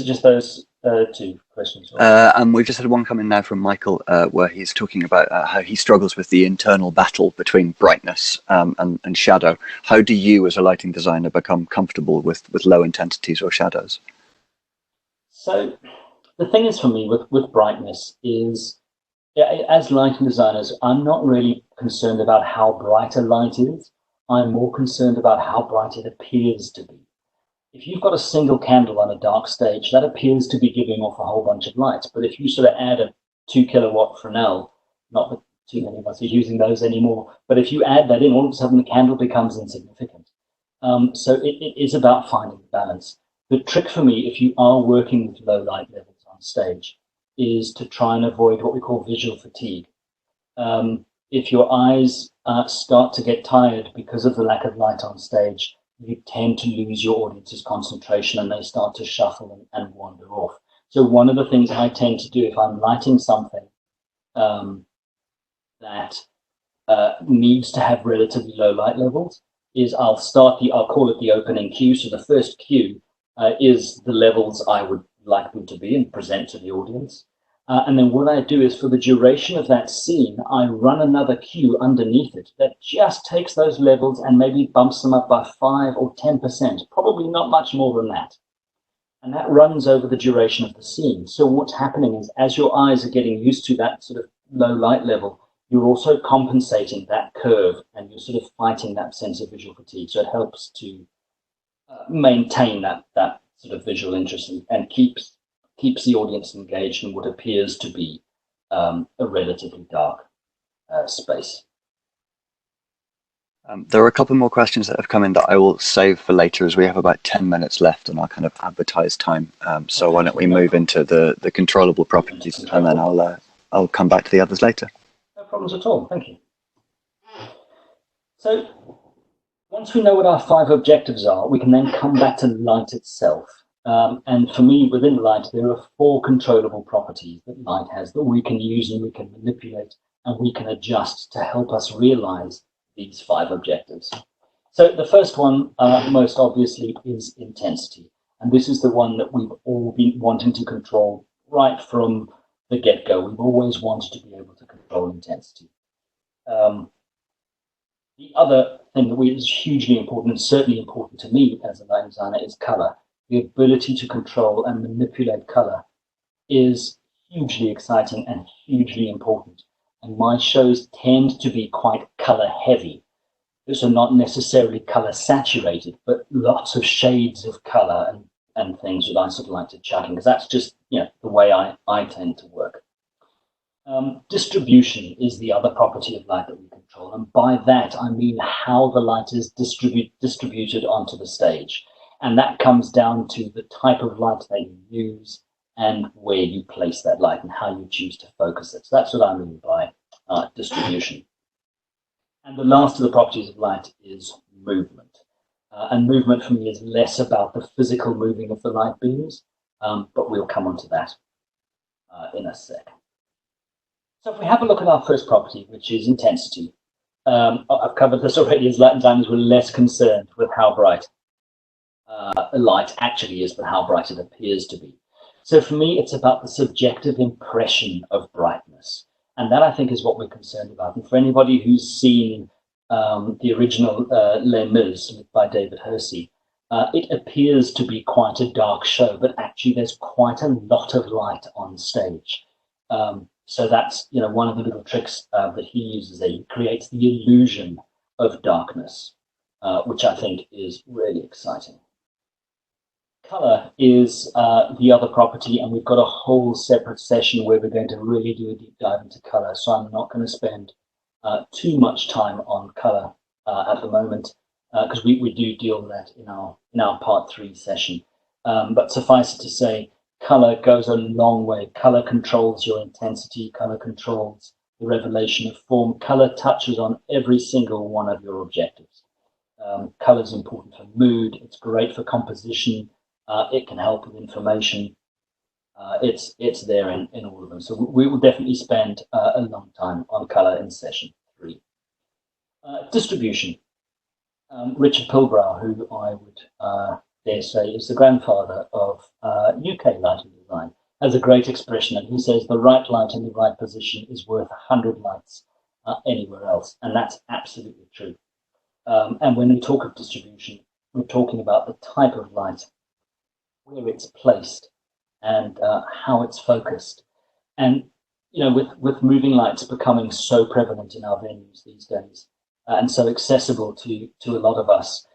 just those two questions? And we've just had one come in now from Michael, where he's talking about how he struggles with the internal battle between brightness and shadow. How do you, as a lighting designer, become comfortable with low intensities or shadows? So the thing is, for me, with brightness is, as lighting designers, I'm not really concerned about how bright a light is. I'm more concerned about how bright it appears to be. If you've got a single candle on a dark stage, that appears to be giving off a whole bunch of light. But if you sort of add a 2 kilowatt Fresnel, not that too many of us are using those anymore, but if you add that in, all of a sudden the candle becomes insignificant. So it is about finding the balance. The trick for me, if you are working with low light levels on stage, is to try and avoid what we call visual fatigue. If your eyes start to get tired because of the lack of light on stage, you tend to lose your audience's concentration and they start to shuffle and wander off. So one of the things I tend to do if I'm lighting something that needs to have relatively low light levels is I'll call it the opening cue. So the first cue is the levels I would like them to be and present to the audience. And then what I do is, for the duration of that scene, I run another cue underneath it that just takes those levels and maybe bumps them up by 5 or 10%, probably not much more than that. And that runs over the duration of the scene. So what's happening is, as your eyes are getting used to that sort of low light level, you're also compensating that curve and you're sort of fighting that sense of visual fatigue. So it helps to maintain that sort of visual interest and keeps the audience engaged in what appears to be a relatively dark space. There are a couple more questions that have come in that I will save for later, as we have about 10 minutes left on our kind of advertised time. So why don't we move into the controllable properties, and then I'll come back to the others later. No problems at all. Thank you. So once we know what our 5 objectives are, we can then come back to light itself. And for me, within light, there are 4 controllable properties that light has that we can use and we can manipulate and we can adjust to help us realize these 5 objectives. So the first one, most obviously, is intensity. And this is the one that we've all been wanting to control right from the get-go. We've always wanted to be able to control intensity. The other thing that is hugely important, and certainly important to me as a light designer, is color. The ability to control and manipulate color is hugely exciting and hugely important. And my shows tend to be quite color heavy. Those are not necessarily color saturated, but lots of shades of color and things that I sort of like to chuck in, because that's just the way I tend to work. Distribution is the other property of light that we control. And by that, I mean how the light is distributed onto the stage. And that comes down to the type of light that you use and where you place that light and how you choose to focus it. So that's what I mean by distribution. And the last of the properties of light is movement. And movement for me is less about the physical moving of the light beams but we'll come on to that in a sec. So if we have a look at our first property, which is intensity, I've covered this already, as light and diamonds were less concerned with how bright light actually is, but how bright it appears to be. So for me, it's about the subjective impression of brightness. And that, I think, is what we're concerned about. And for anybody who's seen the original Les Mis by David Hersey, it appears to be quite a dark show, but actually there's quite a lot of light on stage. So that's, one of the little tricks that he uses there. He creates the illusion of darkness, which I think is really exciting. Color is the other property, and we've got a whole separate session where we're going to really do a deep dive into color. So I'm not going to spend too much time on color at the moment, because we do deal with that in our part 3 session. But suffice it to say, color goes a long way. Color controls your intensity. Color controls the revelation of form. Color touches on every single one of your objectives. Color is important for mood. It's great for composition. It can help with information. It's there in all of them. So we will definitely spend a long time on color in session 3. Distribution. Richard Pilbrow, who I would dare say is the grandfather of UK lighting design, has a great expression, and he says the right light in the right position is worth 100 lights anywhere else, and that's absolutely true. And when we talk of distribution, we're talking about the type of light, where it's placed, and how it's focused. And with moving lights becoming so prevalent in our venues these days, and so accessible to a lot of us,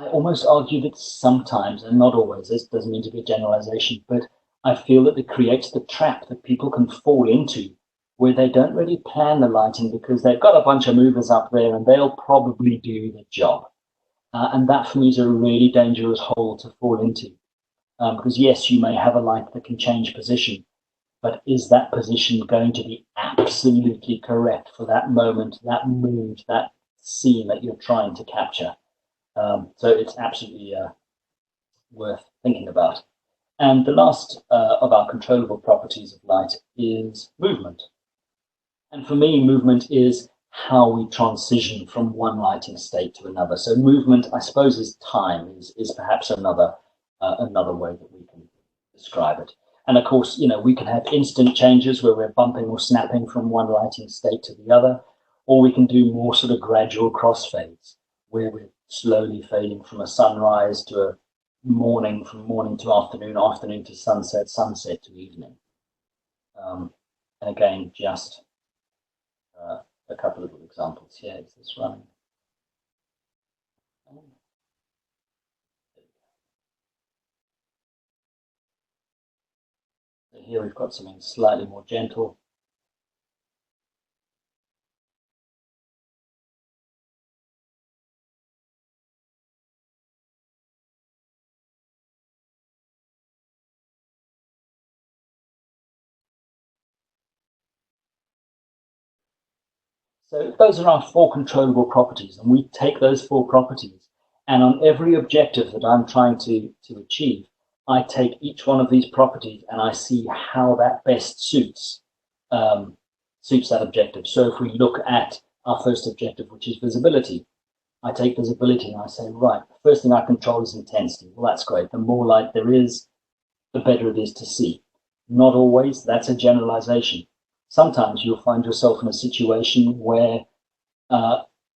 I almost argue that sometimes, and not always, this doesn't mean to be a generalization, but I feel that it creates the trap that people can fall into, where they don't really plan the lighting because they've got a bunch of movers up there and they'll probably do the job. And that for me is a really dangerous hole to fall into. Because yes, you may have a light that can change position, but is that position going to be absolutely correct for that moment, that mood, that scene that you're trying to capture? So it's absolutely worth thinking about. And the last of our controllable properties of light is movement. And for me, movement is how we transition from one lighting state to another. So movement, I suppose, is time, is perhaps another way that we can describe it. And of course, we can have instant changes where we're bumping or snapping from one lighting state to the other, or we can do more sort of gradual crossfades, where we're slowly fading from a sunrise to a morning, from morning to afternoon, afternoon to sunset, sunset to evening. And again, just a couple of examples here. Is this running? So here we've got something slightly more gentle. So those are our 4 controllable properties, and we take those 4 properties, and on every objective that I'm trying to achieve, I take each one of these properties and I see how that best suits that objective. So if we look at our first objective, which is visibility, I take visibility and I say, right, the first thing I control is intensity. Well, that's great. The more light there is, the better it is to see. Not always. That's a generalization. Sometimes you'll find yourself in a situation where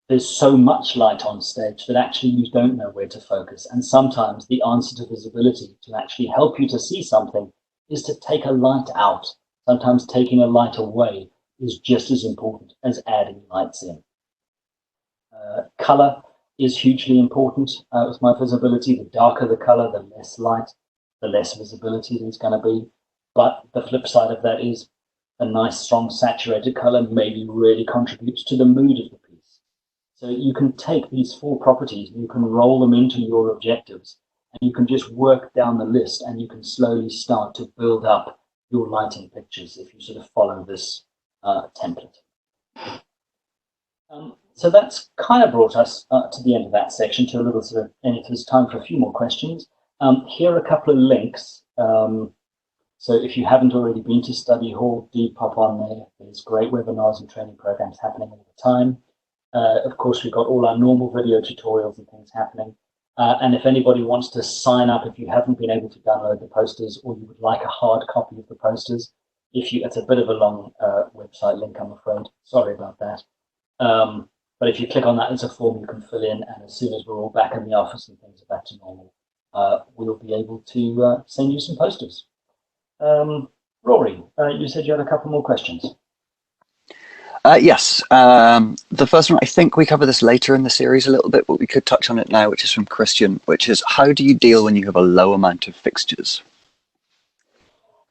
there's so much light on stage that actually you don't know where to focus. And sometimes the answer to visibility, to actually help you to see something, is to take a light out. Sometimes taking a light away is just as important as adding lights in. Color is hugely important with my visibility. The darker the color, the less light, the less visibility there's going to be. But the flip side of that is a nice, strong, saturated color maybe really contributes to the mood of the piece. So you can take these 4 properties, you can roll them into your objectives, and you can just work down the list, and you can slowly start to build up your lighting pictures if you sort of follow this template. So that's kind of brought us to the end of that section, to a little sort of, and if there's time for a few more questions, Here are a couple of links. So if you haven't already been to Study Hall, do pop on there. There's great webinars and training programs happening all the time. Of course, we've got all our normal video tutorials and things happening. And if anybody wants to sign up, if you haven't been able to download the posters or you would like a hard copy of the posters, it's a bit of a long website link, I'm afraid. Sorry about that. But if you click on that, there's a form you can fill in, and as soon as we're all back in the office and things are back to normal, we'll be able to send you some posters. Rory, you said you had a couple more questions. Yes. The first one, I think we cover this later in the series a little bit, but we could touch on it now, which is from Christian, which is, how do you deal when you have a low amount of fixtures?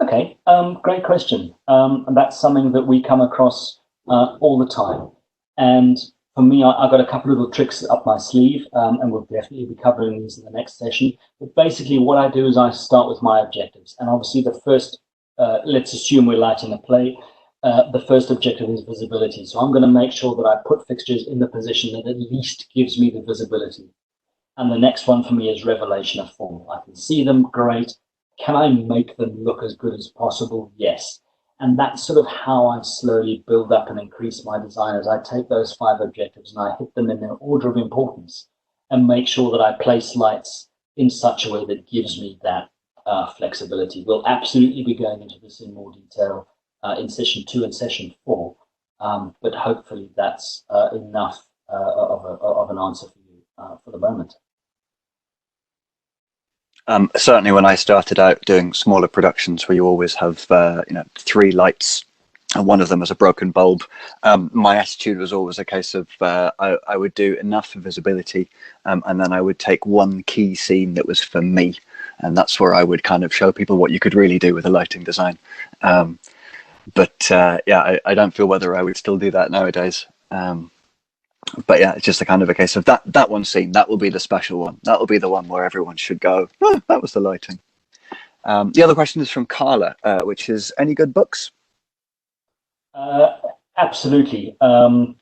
Okay, great question. And that's something that we come across all the time. And for me, I've got a couple of little tricks up my sleeve, and we'll definitely be covering these in the next session. But basically, what I do is I start with my objectives. And obviously, the first, let's assume we're lighting a play. The first objective is visibility. So I'm going to make sure that I put fixtures in the position that at least gives me the visibility. And the next one for me is revelation of form. I can see them, great. Can I make them look as good as possible? Yes. And that's sort of how I slowly build up and increase my design as I take those 5 objectives and I hit them in their order of importance and make sure that I place lights in such a way that gives me that flexibility. We'll absolutely be going into this in more detail in session 2 and session 4, but hopefully that's enough of an answer for you for the moment. Certainly when I started out doing smaller productions where you always have 3 lights and one of them is a broken bulb, my attitude was always a case of I would do enough for visibility, and then I would take one key scene that was for me, and that's where I would kind of show people what you could really do with a lighting design. But I don't feel whether I would still do that nowadays. But yeah, it's just a kind of a case of that one scene, that will be the special one. That will be the one where everyone should go, oh, that was the lighting. The other question is from Carla, which is, any good books? Absolutely.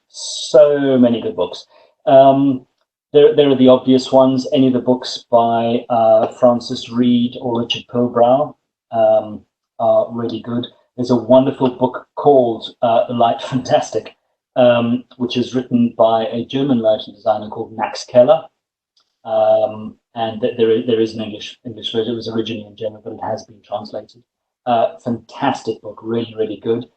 So many good books. There are the obvious ones. Any of the books by Francis Reed or Richard Pilbrow are really good. There's a wonderful book called The Light Fantastic, which is written by a German lighting designer called Max Keller. And there is an English version. It was originally in German, but it has been translated. Fantastic book, really, really good.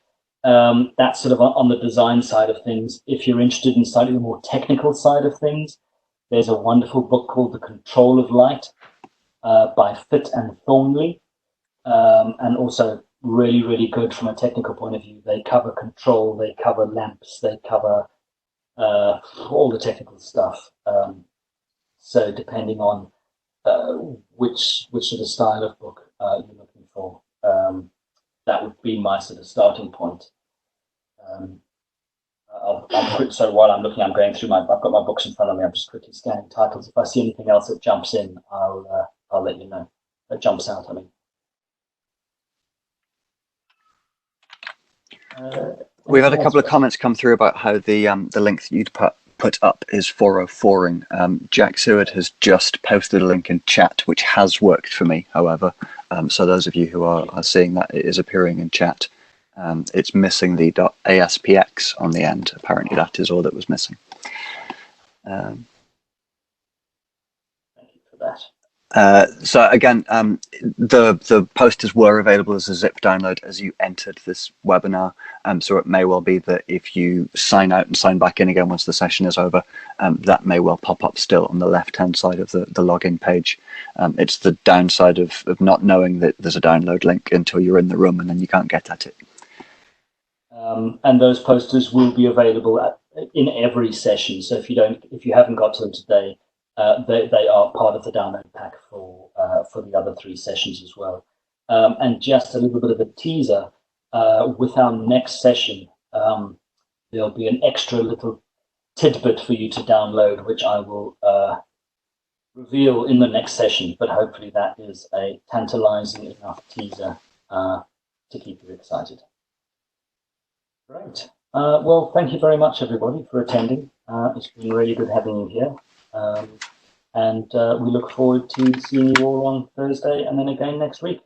That's sort of on the design side of things. If you're interested in slightly the more technical side of things, there's a wonderful book called The Control of Light by Fitt and Thornley, and also really, really good from a technical point of view. They cover control, they cover lamps, they cover all the technical stuff. So depending on which sort of style of book you're looking for, that would be my sort of starting point. So while I'm looking, I'm going through I've got my books in front of me. I'm just quickly scanning titles. If I see anything else that jumps in, I'll let you know. That jumps out, I mean. We've had a couple of comments come through about how the link you'd put up is 404ing. Jack Seward has just posted a link in chat, which has worked for me, however. So those of you who are seeing that, it is appearing in chat. It's missing the .aspx on the end. Apparently that is all that was missing. Thank you for that. So again, the posters were available as a zip download as you entered this webinar. So it may well be that if you sign out and sign back in again once the session is over, that may well pop up still on the left-hand side of the login page. It's the downside of not knowing that there's a download link until you're in the room and then you can't get at it. And those posters will be available in every session. So if you haven't got to them today, they are part of the download pack for the other 3 sessions as well. And just a little bit of a teaser, with our next session, there'll be an extra little tidbit for you to download, which I will reveal in the next session, but hopefully that is a tantalizing enough teaser to keep you excited. Great. Well, thank you very much, everybody, for attending. It's been really good having you here. And we look forward to seeing you all on Thursday and then again next week.